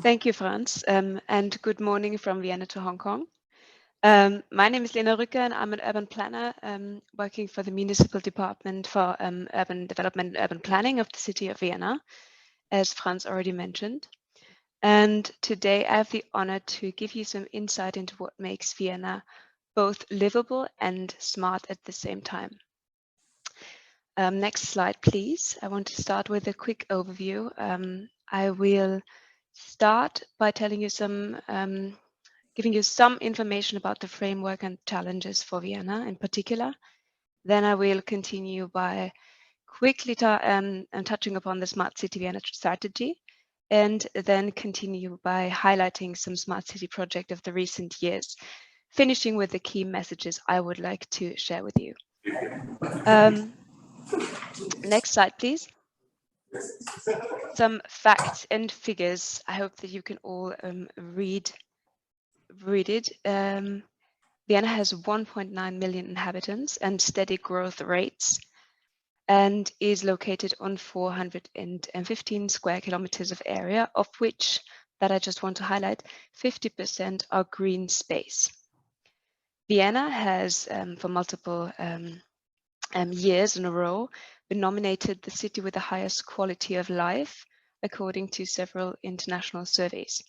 Thank you, Franz, and good morning from Vienna to Hong Kong. My name is Lena Ruecker, and I'm an urban planner working for the Municipal Department for Urban Development and Urban Planning of the City of Vienna, as Franz already mentioned. And today I have the honor to give you some insight into what makes Vienna both livable and smart at the same time. Next slide, please. I want to start with a quick overview. I will start by telling you giving you some information about the framework and challenges for Vienna in particular. Then I will continue by quickly touching upon the Smart City Vienna strategy, and then continue by highlighting some smart city projects of the recent years, finishing with the key messages I would like to share with you. Next slide, please. Some facts and figures. I hope that you can all read it. Vienna has 1.9 million inhabitants and steady growth rates, and is located on 415 square kilometers of area, of which, that I just want to highlight, 50% are green space. Vienna has, for multiple years in a row, been nominated the city with the highest quality of life, according to several international surveys.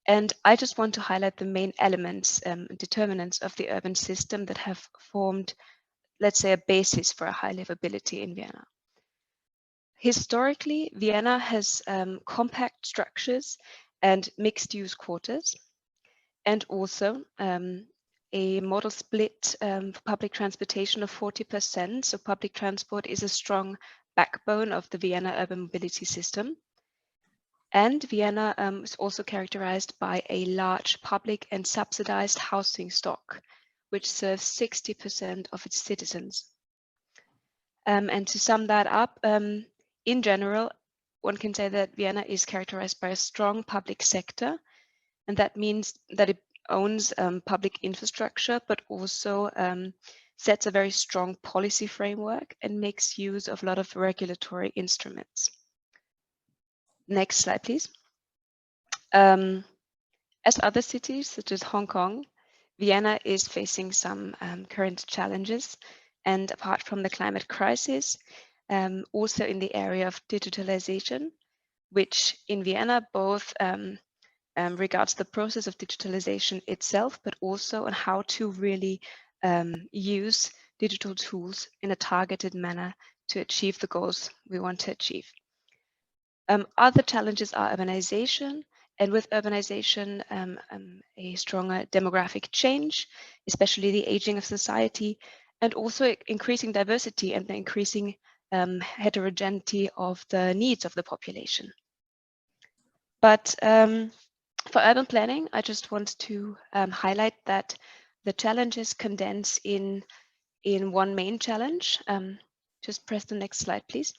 And I just want to highlight the main elements, determinants of the urban system that have formed, let's say, a basis for a high livability in Vienna. Historically, Vienna has compact structures and mixed-use quarters, and also a model split for public transportation of 40%. So public transport is a strong backbone of the Vienna urban mobility system. And Vienna is also characterized by a large public and subsidized housing stock, which serves 60% of its citizens. And to sum that up, in general, one can say that Vienna is characterized by a strong public sector, and that means that it owns public infrastructure, but also sets a very strong policy framework and makes use of a lot of regulatory instruments. Next slide, please. As other cities, such as Hong Kong, Vienna is facing some current challenges, and apart from the climate crisis, also in the area of digitalization, which in Vienna both regards the process of digitalization itself, but also on how to really use digital tools in a targeted manner to achieve the goals we want to achieve. Other challenges are urbanization, and with urbanization, a stronger demographic change, especially the aging of society, and also increasing diversity and the increasing heterogeneity of the needs of the population. But for urban planning, I just want to highlight that the challenges condense in one main challenge. Just press the next slide, please.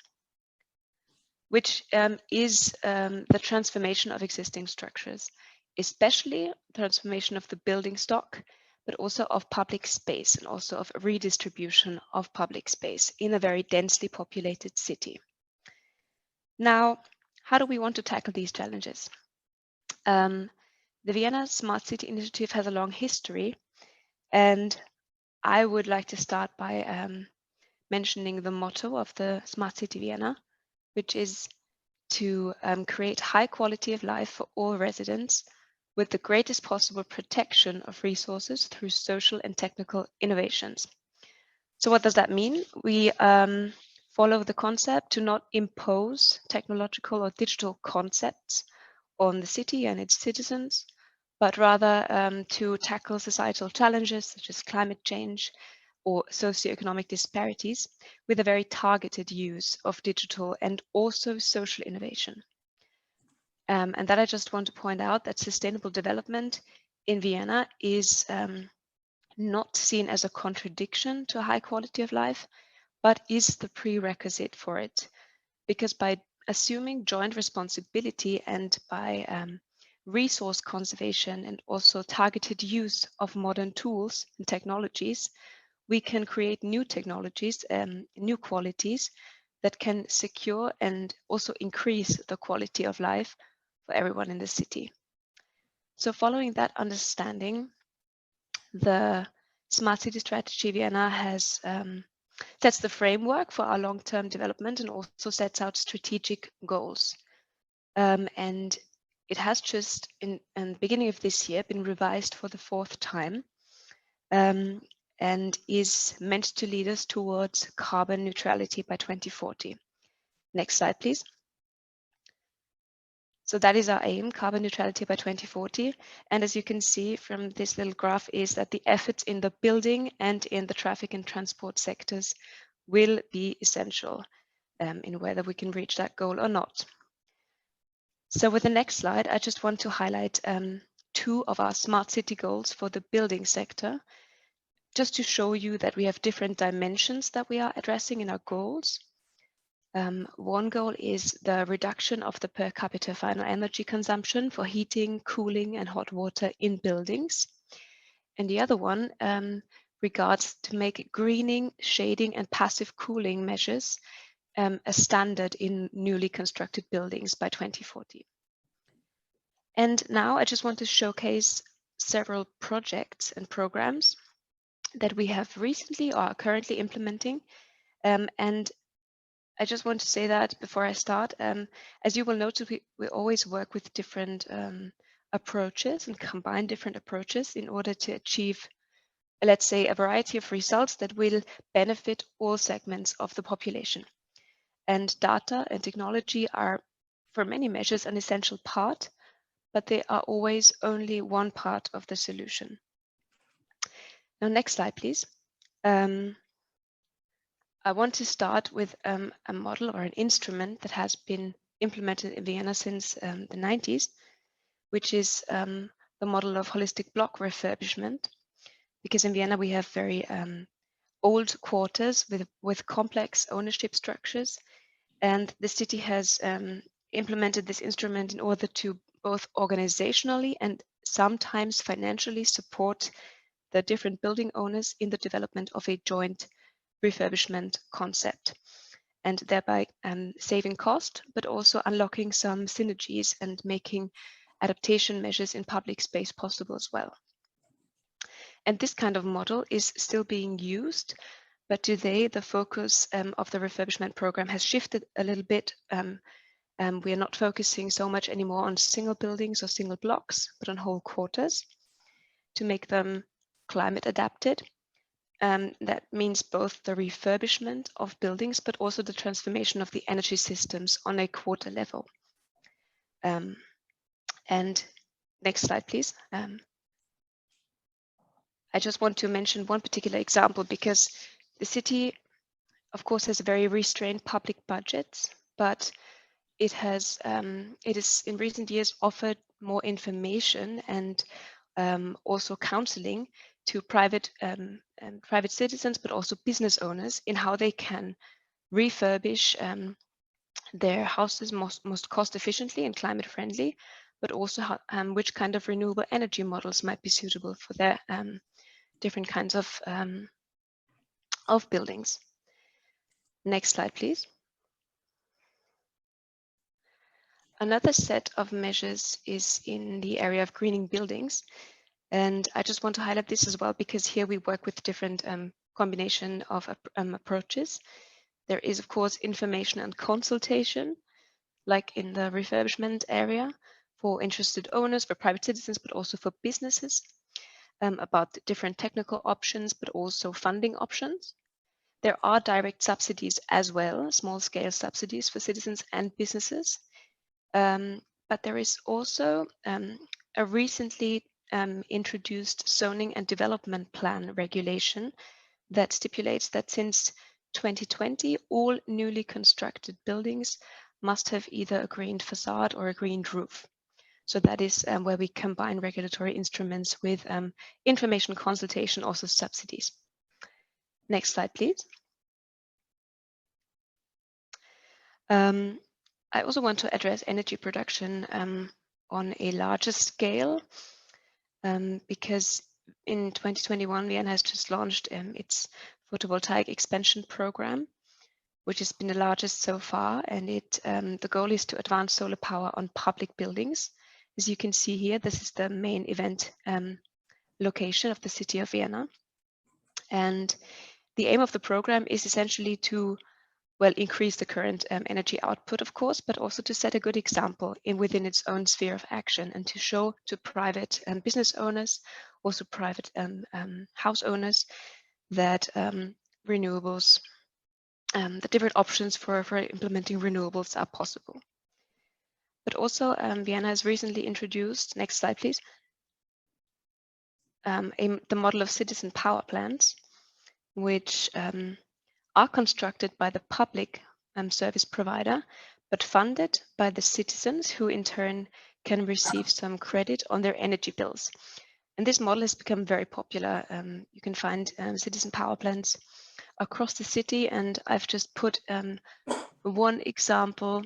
Which is the transformation of existing structures, especially transformation of the building stock, but also of public space and also of redistribution of public space in a very densely populated city. Now, how do we want to tackle these challenges? The Vienna Smart City Initiative has a long history, and I would like to start by mentioning the motto of the Smart City Vienna, which is to create high quality of life for all residents with the greatest possible protection of resources through social and technical innovations. So what does that mean? We follow the concept to not impose technological or digital concepts on the city and its citizens, but rather to tackle societal challenges such as climate change or socioeconomic disparities with a very targeted use of digital and also social innovation. And that I just want to point out that sustainable development in Vienna is not seen as a contradiction to a high quality of life, but is the prerequisite for it. Because by assuming joint responsibility and by resource conservation and also targeted use of modern tools and technologies, we can create new technologies, new qualities that can secure and also increase the quality of life for everyone in the city. So following that understanding, the Smart City Strategy Vienna has sets the framework for our long-term development and also sets out strategic goals. And it has just in the beginning of this year been revised for the 4th time, and is meant to lead us towards carbon neutrality by 2040. Next slide, please. So that is our aim, carbon neutrality by 2040. And as you can see from this little graph is that the efforts in the building and in the traffic and transport sectors will be essential in whether we can reach that goal or not. So with the next slide, I just want to highlight 2 of our smart city goals for the building sector, just to show you that we have different dimensions that we are addressing in our goals. One goal is the reduction of the per capita final energy consumption for heating, cooling, and hot water in buildings. And the other one regards to make greening, shading, and passive cooling measures a standard in newly constructed buildings by 2040. And now I just want to showcase several projects and programs that we have recently or are currently implementing. And I just want to say that before I start, as you will notice, we always work with different approaches and combine different approaches in order to achieve, let's say, a variety of results that will benefit all segments of the population. And data and technology are, for many measures, an essential part, but they are always only one part of the solution. Now, next slide, please. I want to start with a model or an instrument that has been implemented in Vienna since the 90s, which is the model of holistic block refurbishment. Because in Vienna we have very old quarters with complex ownership structures, and the city has implemented this instrument in order to both organizationally and sometimes financially support the different building owners in the development of a joint refurbishment concept, and thereby saving cost, but also unlocking some synergies and making adaptation measures in public space possible as well. And this kind of model is still being used, but today the focus of the refurbishment program has shifted a little bit. We are not focusing so much anymore on single buildings or single blocks, but on whole quarters to make them climate adapted. That means both the refurbishment of buildings, but also the transformation of the energy systems on a quarter level. And next slide, please. I just want to mention one particular example because the city, of course, has a very restrained public budgets, but it is in recent years offered more information and also counseling to private citizens, but also business owners in how they can refurbish their houses most cost efficiently and climate friendly, but also how, which kind of renewable energy models might be suitable for their different kinds of buildings. Next slide, please. Another set of measures is in the area of greening buildings. And I just want to highlight this as well, because here we work with different combination of approaches. There is, of course, information and consultation, like in the refurbishment area for interested owners, for private citizens, but also for businesses about the different technical options, but also funding options. There are direct subsidies as well, small-scale subsidies for citizens and businesses. But there is also a recently introduced zoning and development plan regulation that stipulates that since 2020, all newly constructed buildings must have either a green facade or a green roof. So that is where we combine regulatory instruments with information consultation, also subsidies. Next slide, please. I also want to address energy production on a larger scale, because in 2021, Vienna has just launched its photovoltaic expansion program, which has been the largest so far, and the goal is to advance solar power on public buildings. As you can see here, this is the main event location of the city of Vienna. And the aim of the program is essentially to, well, increase the current energy output, of course, but also to set a good example within its own sphere of action, and to show to private business owners, also private house owners, that renewables, the different options for implementing renewables are possible. But also Vienna has recently introduced, next slide please, the model of citizen power plants, which are constructed by the public service provider, but funded by the citizens, who in turn can receive some credit on their energy bills. And this model has become very popular. You can find citizen power plants across the city, and I've just put one example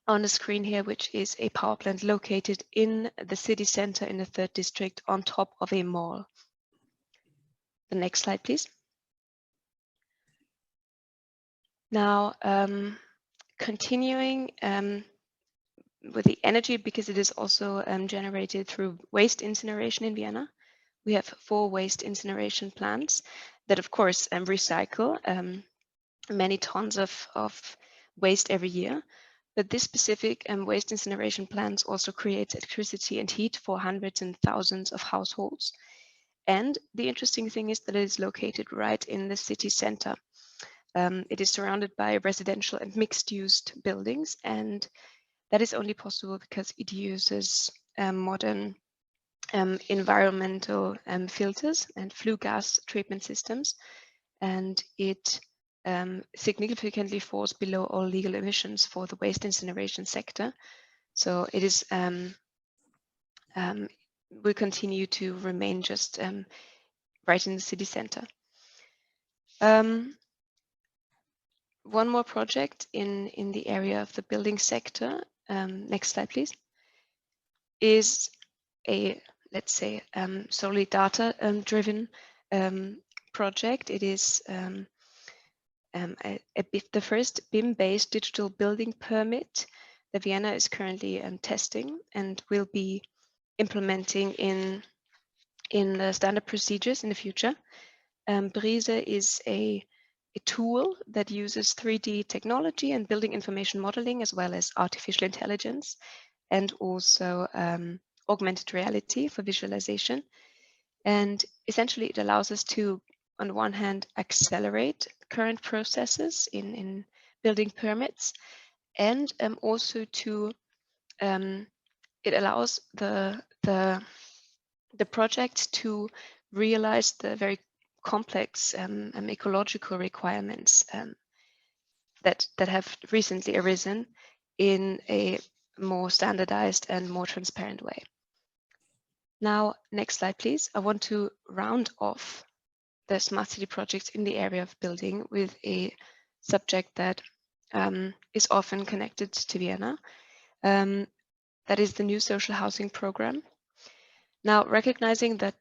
on the screen here, which is a power plant located in the city center in the 3rd district on top of a mall. The next slide, please. Now, continuing with the energy, because it is also generated through waste incineration in Vienna. We have 4 waste incineration plants that, of course, recycle many tons of waste every year. But this specific waste incineration plants also creates electricity and heat for hundreds and thousands of households. And the interesting thing is that it is located right in the city center. It is surrounded by residential and mixed-use buildings, and that is only possible because it uses modern environmental filters and flue gas treatment systems, and it significantly falls below all legal emissions for the waste incineration sector. So it is will continue to remain just right in the city center. One more project in the area of the building sector, next slide please, is a, let's say, solely data driven project. It is the first BIM-based digital building permit that Vienna is currently testing and will be implementing in the standard procedures in the future. Brise is a tool that uses 3D technology and building information modeling, as well as artificial intelligence, and also augmented reality for visualization. And essentially it allows us to, on the one hand, accelerate current processes in building permits, and also to it allows the project to realize the very complex ecological requirements that have recently arisen in a more standardized and more transparent way. Now, next slide, please. I want to round off the smart city projects in the area of building with a subject that is often connected to Vienna. That is the new social housing program. Now, recognizing that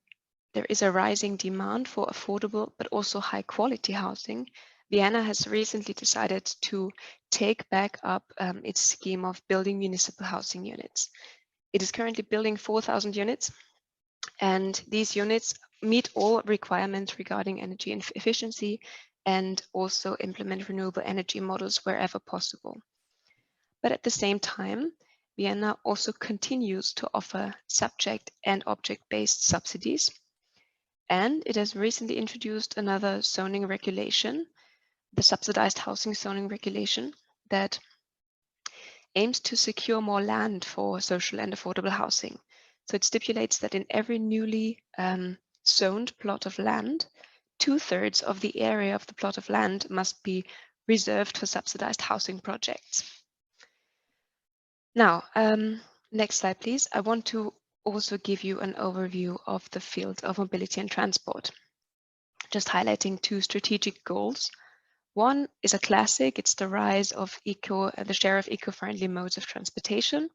there is a rising demand for affordable but also high quality housing, Vienna has recently decided to take back up its scheme of building municipal housing units. It is currently building 4,000 units, and these units meet all requirements regarding energy efficiency and also implement renewable energy models wherever possible. But at the same time, Vienna also continues to offer subject and object-based subsidies. And it has recently introduced another zoning regulation, the subsidized housing zoning regulation, that aims to secure more land for social and affordable housing. So it stipulates that in every newly zoned plot of land, 2/3 of the area of the plot of land must be reserved for subsidized housing projects. Now, next slide, please. I want to also give you an overview of the field of mobility and transport, just highlighting 2 strategic goals. One is a classic. It's the rise of the share of eco-friendly modes of transportation.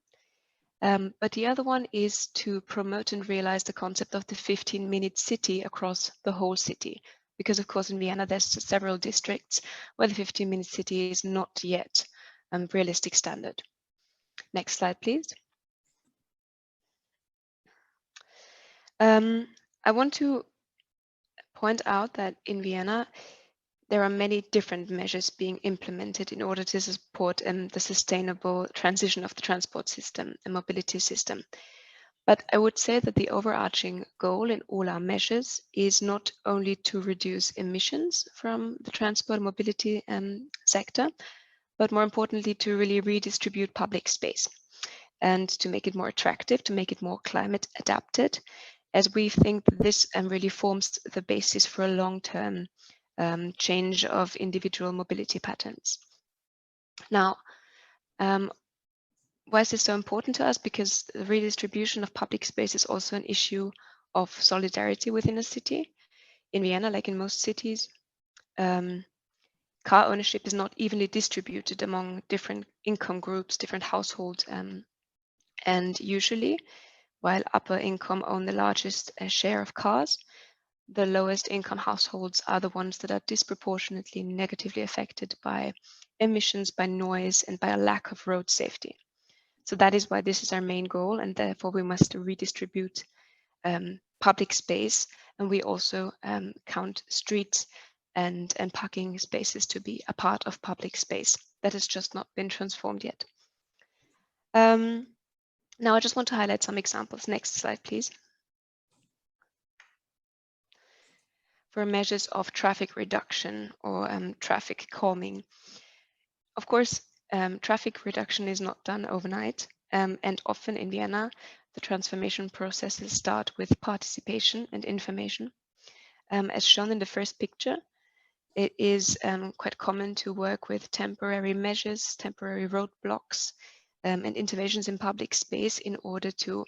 But the other one is to promote and realize the concept of the 15-minute city across the whole city. Because of course in Vienna there's several districts where the 15-minute city is not yet a realistic standard. Next slide, please. I want to point out that in Vienna, there are many different measures being implemented in order to support the sustainable transition of the transport system and mobility system. But I would say that the overarching goal in all our measures is not only to reduce emissions from the transport and mobility sector, but more importantly, to really redistribute public space and to make it more attractive, to make it more climate adapted, as we think that this really forms the basis for a long-term change of individual mobility patterns. Now, why is this so important to us? Because the redistribution of public space is also an issue of solidarity within a city. In Vienna, like in most cities, car ownership is not evenly distributed among different income groups, different households, and usually, while upper income own the largest share of cars, the lowest income households are the ones that are disproportionately negatively affected by emissions, by noise, and by a lack of road safety. So that is why this is our main goal, and therefore we must redistribute public space, and we also count streets and parking spaces to be a part of public space. That has just not been transformed yet. Now I just want to highlight some examples. Next slide, please. For measures of traffic reduction or traffic calming. Of course, traffic reduction is not done overnight, and often in Vienna, the transformation processes start with participation and information. As shown in the first picture, it is quite common to work with temporary measures, temporary roadblocks, and interventions in public space in order to,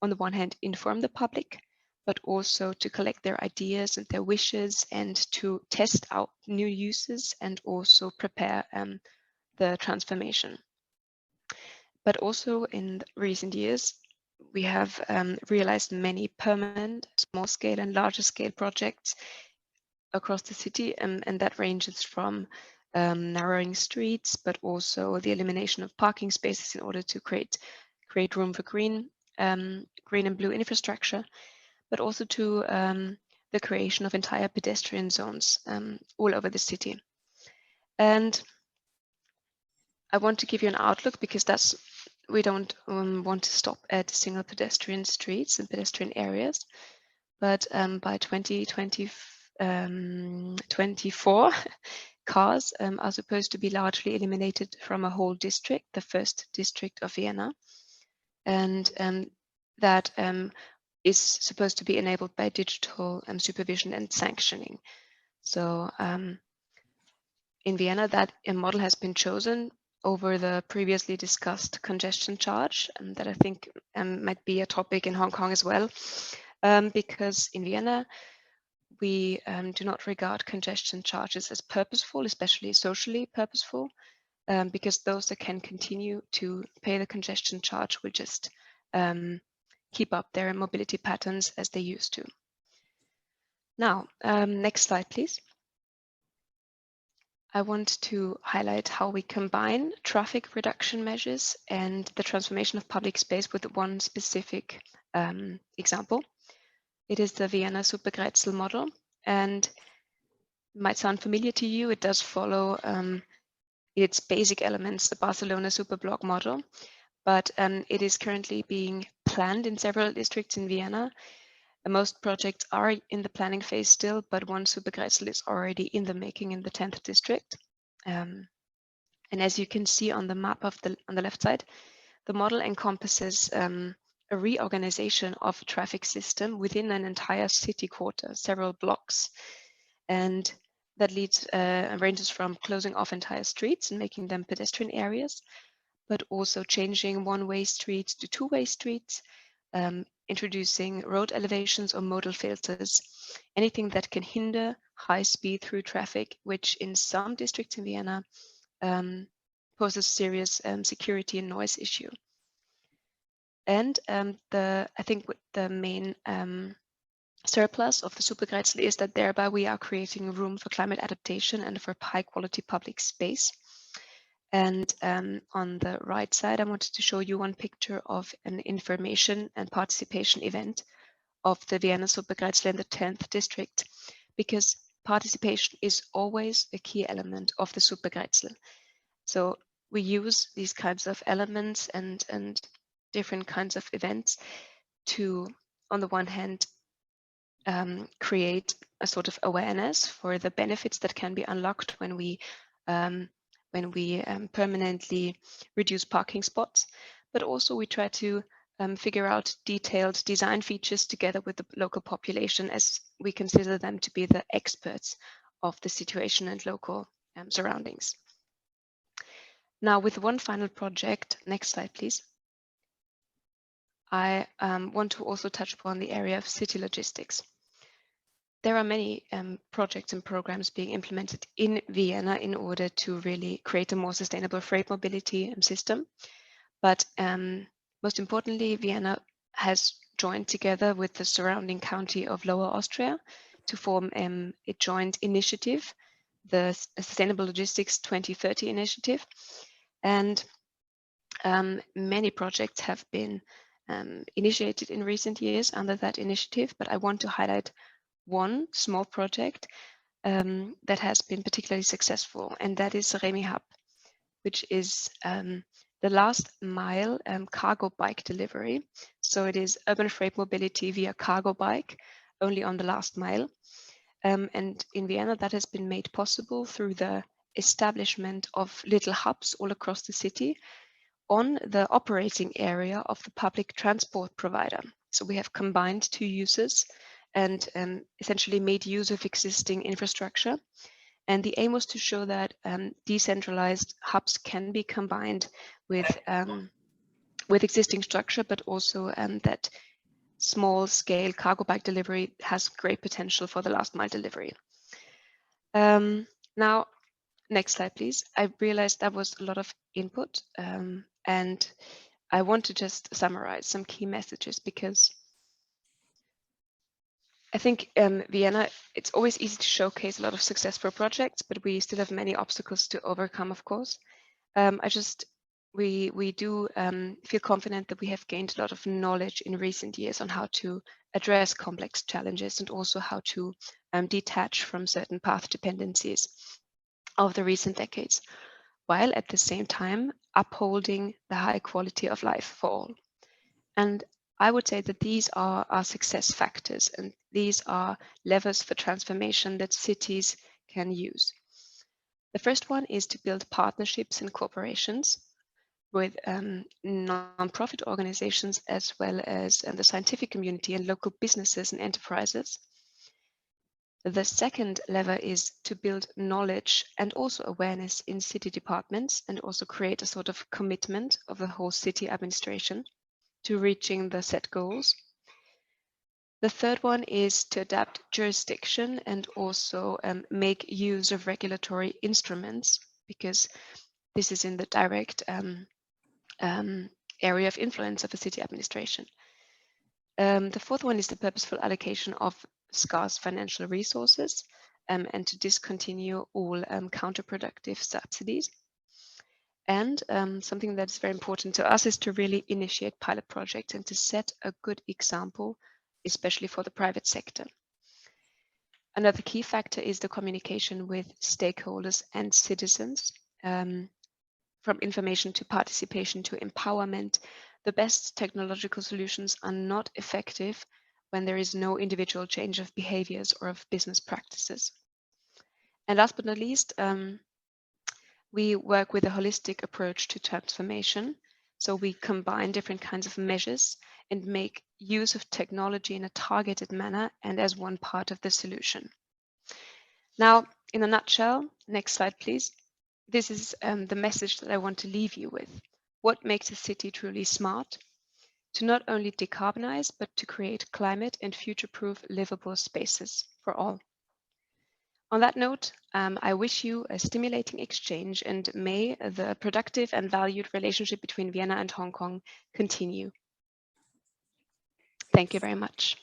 on the one hand, inform the public, but also to collect their ideas and their wishes and to test out new uses and also prepare the transformation. But also in recent years, we have realized many permanent, small scale and larger scale projects across the city, and that ranges from narrowing streets, but also the elimination of parking spaces in order to create room for green and blue infrastructure, but also to the creation of entire pedestrian zones all over the city. And I want to give you an outlook because we don't want to stop at single pedestrian streets and pedestrian areas, but by 2024, cars are supposed to be largely eliminated from a whole district, the first district of Vienna, and that is supposed to be enabled by digital supervision and sanctioning. So in Vienna, that model has been chosen over the previously discussed congestion charge, that I think might be a topic in Hong Kong as well, because in Vienna, we do not regard congestion charges as purposeful, especially socially purposeful, because those that can continue to pay the congestion charge will just keep up their mobility patterns as they used to. Now, next slide, please. I want to highlight how we combine traffic reduction measures and the transformation of public space with one specific example. It is the Vienna Superkreisel model, and it might sound familiar to you. It does follow its basic elements, the Barcelona Superblock model, but it is currently being planned in several districts in Vienna. Most projects are in the planning phase still, but one Superkreisel is already in the making in the 10th district. And as you can see on the map on the left side, the model encompasses a reorganization of a traffic system within an entire city quarter, several blocks. And that ranges from closing off entire streets and making them pedestrian areas, but also changing one-way streets to two-way streets, introducing road elevations or modal filters, anything that can hinder high speed through traffic, which in some districts in Vienna poses serious security and noise issue. And I think the main surplus of the Superkreisel is that thereby we are creating room for climate adaptation and for high quality public space. And on the right side, I wanted to show you one picture of an information and participation event of the Vienna Superkreisel in the 10th district, because participation is always a key element of the Superkreisel. So we use these kinds of elements and different kinds of events to, on the one hand, create a sort of awareness for the benefits that can be unlocked when we permanently reduce parking spots, but also we try to figure out detailed design features together with the local population, as we consider them to be the experts of the situation and local surroundings. Now, with one final project, next slide, please. I want to also touch upon the area of city logistics. There are many projects and programs being implemented in Vienna in order to really create a more sustainable freight mobility system. But most importantly, Vienna has joined together with the surrounding county of Lower Austria to form a joint initiative, the Sustainable Logistics 2030 initiative. And many projects have been initiated in recent years under that initiative, but I want to highlight one small project that has been particularly successful, and that is Remi Hub, which is the last mile cargo bike delivery. So it is urban freight mobility via cargo bike, only on the last mile. And in Vienna, that has been made possible through the establishment of little hubs all across the city on the operating area of the public transport provider. So we have combined two uses and essentially made use of existing infrastructure. And the aim was to show that decentralized hubs can be combined with existing structure, but also that small-scale cargo bike delivery has great potential for the last mile delivery. Now, next slide, please. I realized that was a lot of input, and I want to just summarize some key messages, because I think Vienna, it's always easy to showcase a lot of successful projects, but we still have many obstacles to overcome, of course. We do feel confident that we have gained a lot of knowledge in recent years on how to address complex challenges and also how to detach from certain path dependencies of the recent decades, while at the same time upholding the high quality of life for all. And I would say that these are our success factors, and these are levers for transformation that cities can use. The first one is to build partnerships and cooperations with non-profit organizations, as well as the scientific community and local businesses and enterprises. The second lever is to build knowledge and also awareness in city departments, and also create a sort of commitment of the whole city administration to reaching the set goals. The third one is to adapt jurisdiction and also make use of regulatory instruments, because this is in the direct area of influence of a city administration. The fourth one is the purposeful allocation of scarce financial resources and to discontinue all counterproductive subsidies. And something that's very important to us is to really initiate pilot projects and to set a good example, especially for the private sector. Another key factor is the communication with stakeholders and citizens. From information to participation to empowerment, the best technological solutions are not effective when there is no individual change of behaviors or of business practices. And last but not least, we work with a holistic approach to transformation. So we combine different kinds of measures and make use of technology in a targeted manner and as one part of the solution. Now, in a nutshell, next slide, please. This is the message that I want to leave you with. What makes a city truly smart? To not only decarbonize, but to create climate and future-proof livable spaces for all. On that note, I wish you a stimulating exchange, and may the productive and valued relationship between Vienna and Hong Kong continue. Thank you very much.